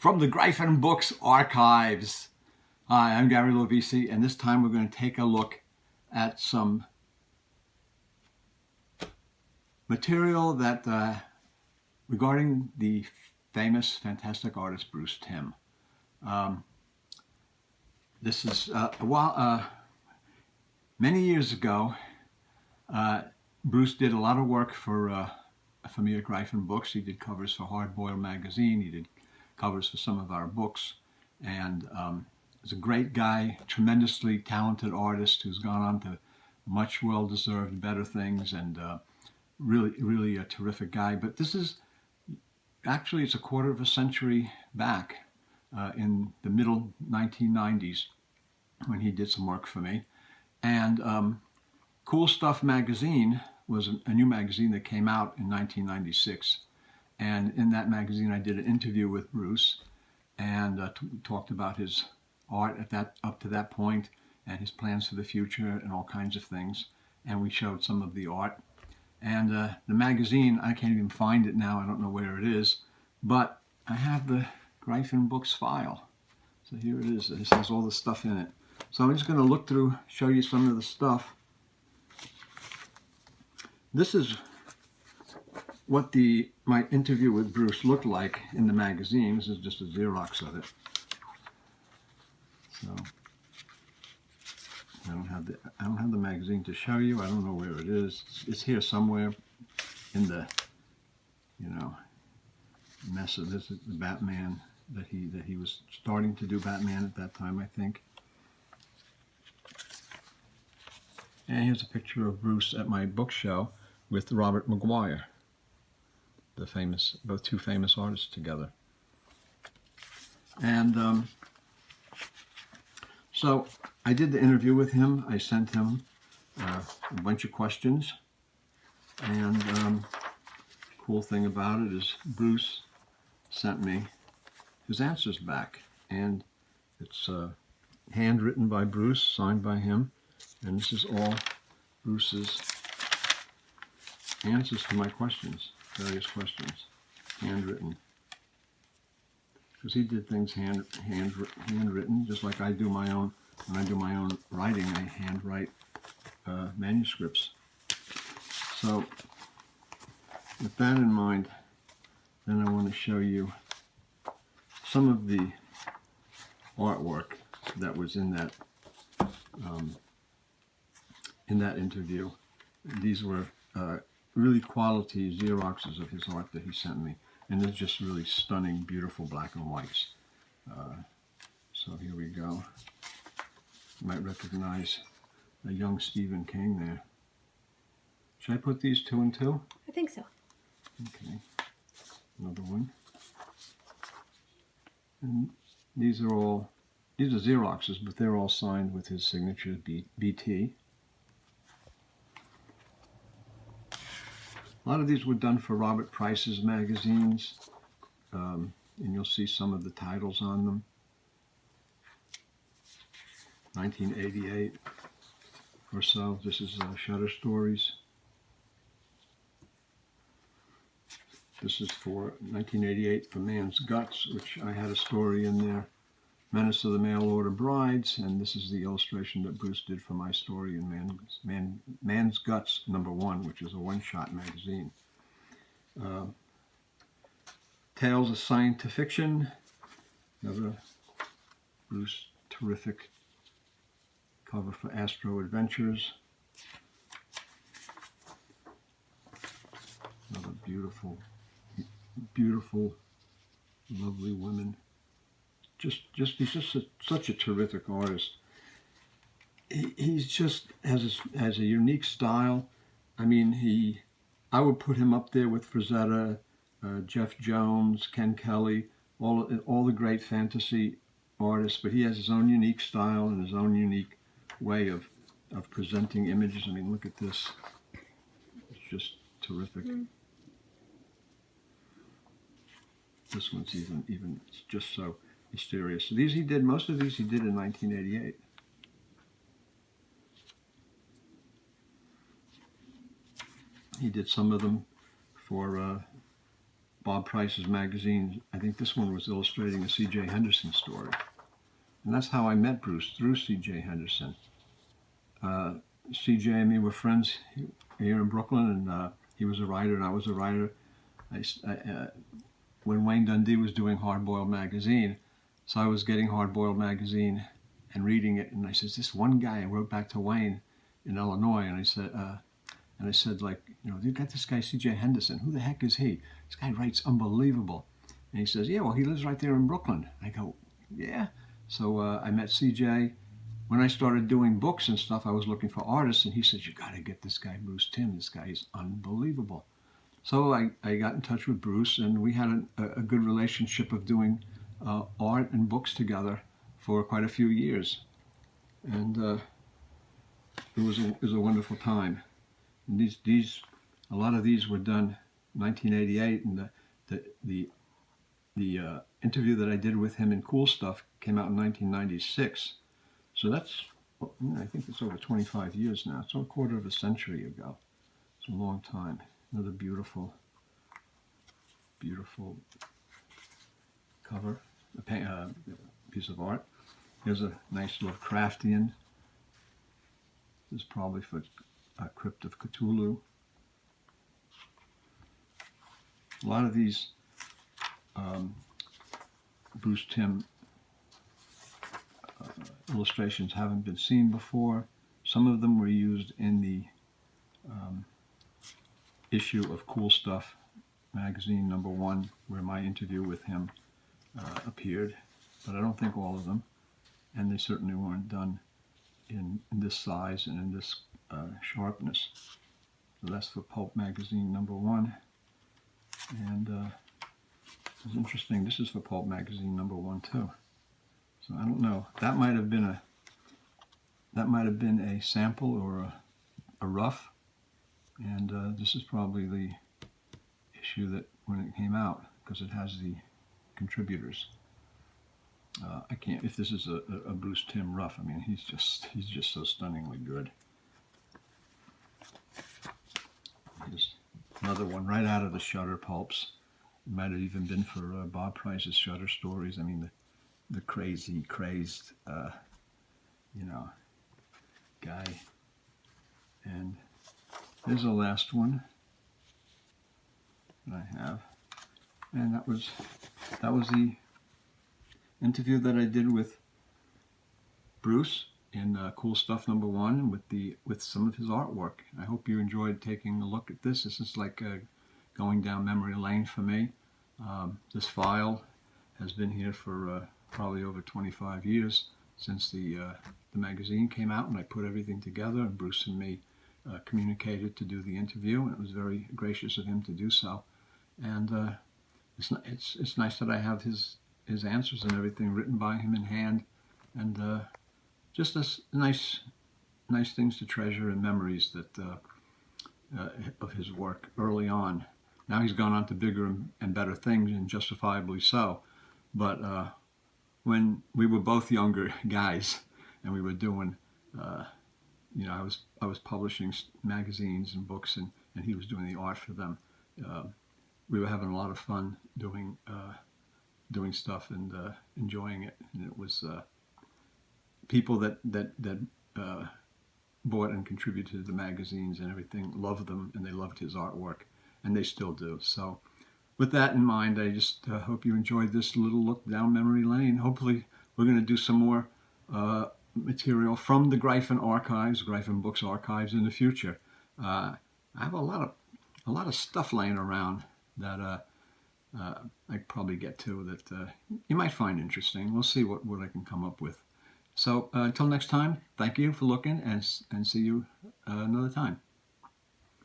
from the Gryphon Books archives. Hi, I'm Gary Lovisi, and this time we're going to take a look at some material that regarding the famous, fantastic artist Bruce Timm. This is many years ago. Bruce did a lot of work for me at Gryphon Books. He did covers for Hard Boiled magazine. He did covers for some of our books, and he's a great guy, tremendously talented artist who's gone on to much well-deserved better things, and really a terrific guy. But this is actually, it's a quarter of a century back in the middle 1990s when he did some work for me. And Cool Stuff magazine was a new magazine that came out in 1996. And in that magazine, I did an interview with Bruce and talked about his art up to that point and his plans for the future and all kinds of things. And we showed some of the art. And the magazine, I can't even find it now. I don't know where it is. But I have the Gryphon Books file. So here it is. This has all the stuff in it. So I'm just going to look through, show you some of the stuff. This is what my interview with Bruce looked like in the magazine. This is just a Xerox of it. So I don't have the magazine to show you. I don't know where it is. It's here somewhere in the mess of this. Is the Batman that he was starting to do Batman at that time, I think. And here's a picture of Bruce at my book show with Robert Maguire, both two famous artists together. And so I did the interview with him. I sent him a bunch of questions. And cool thing about it is Bruce sent me his answers back. And it's handwritten by Bruce, signed by him. And this is all Bruce's answers to my questions, various questions, handwritten. Because he did things handwritten, just like I do my own. When I do my own writing, I handwrite manuscripts. So, with that in mind, then I want to show you some of the artwork that was in that interview. These were really quality Xeroxes of his art that he sent me, and they're just really stunning, beautiful black and whites. So here we go. You might recognize a young Stephen King there. Should I put these two and two? I think so. Okay. Another one. And these are Xeroxes, but they're all signed with his signature, BT. A lot of these were done for Robert Price's magazines, and you'll see some of the titles on them. 1988 or so. This is Shutter Stories. This is for 1988 for Man's Guts, which I had a story in there. Menace of the Mail Order Brides, and this is the illustration that Bruce did for my story in Man's Guts #1, which is a one-shot magazine. Tales of Science Fiction, another Bruce terrific cover for Astro Adventures. Another beautiful, lovely women. He's just such a terrific artist. He's just has a unique style. I mean, I would put him up there with Frazetta, Jeff Jones, Ken Kelly, all the great fantasy artists. But he has his own unique style and his own unique way of presenting images. I mean, look at this. It's just terrific. Mm. This one's even it's just so mysterious. So most of these he did in 1988. He did some of them for Bob Price's magazine. I think this one was illustrating a C.J. Henderson story. And that's how I met Bruce, through C.J. Henderson. C.J. and me were friends here in Brooklyn, and he was a writer and I was a writer. When Wayne Dundee was doing Hard Boiled magazine, so I was getting Hard Boiled magazine and reading it, and I said, this one guy, I wrote back to Wayne in Illinois, and I said, like, you got this guy C.J. Henderson. Who the heck is he? This guy writes unbelievable. And he says, yeah, well, he lives right there in Brooklyn. I go, yeah. So I met C.J. When I started doing books and stuff, I was looking for artists, and he said, you got to get this guy, Bruce Timm. This guy is unbelievable. So I got in touch with Bruce, and we had a good relationship of doing art and books together for quite a few years. And it was a wonderful time. And a lot of these were done in 1988, and the interview that I did with him in Cool Stuff came out in 1996. So that's, I think it's over 25 years now. It's a quarter of a century ago. It's a long time. Another beautiful, beautiful cover, a piece of art. Here's a nice Lovecraftian. This is probably for Crypt of Cthulhu. A lot of these Bruce Timm illustrations haven't been seen before. Some of them were used in the issue of Cool Stuff magazine #1, where my interview with him appeared, but I don't think all of them, and they certainly weren't done in this size and in this sharpness. So that's for Pulp magazine #1, and it's interesting. This is for Pulp magazine #1 too. So I don't know. That might have been a sample or a rough. And this is probably the issue that when it came out, because it has the contributors. I can't. If this is a Bruce Timm rough, I mean, he's just so stunningly good. Here's another one right out of the Shutter pulps. It might have even been for Bob Price's Shutter stories. I mean, the crazed, guy. And here's the last one that I have, and that was the interview that I did with Bruce in Cool Stuff #1 with some of his artwork. I hope you enjoyed taking a look at this. This is like going down memory lane for me. This file has been here for probably over 25 years since the magazine came out, and I put everything together, and Bruce and me communicated to do the interview, and it was very gracious of him to do so. And it's nice that I have his answers and everything written by him in hand, and just this nice things to treasure and memories that of his work early on. Now he's gone on to bigger and better things, and justifiably so. But when we were both younger guys and we were doing, I was publishing magazines and books, and he was doing the art for them. We were having a lot of fun doing stuff and enjoying it. And it was people that bought and contributed to the magazines and everything loved them, and they loved his artwork, and they still do. So with that in mind, I just hope you enjoyed this little look down memory lane. Hopefully we're going to do some more material from the Gryphon archives, Gryphon Books archives in the future. I have a lot of stuff laying around that I probably get to that you might find interesting. We'll see what I can come up with. So until next time, thank you for looking, and see you another time.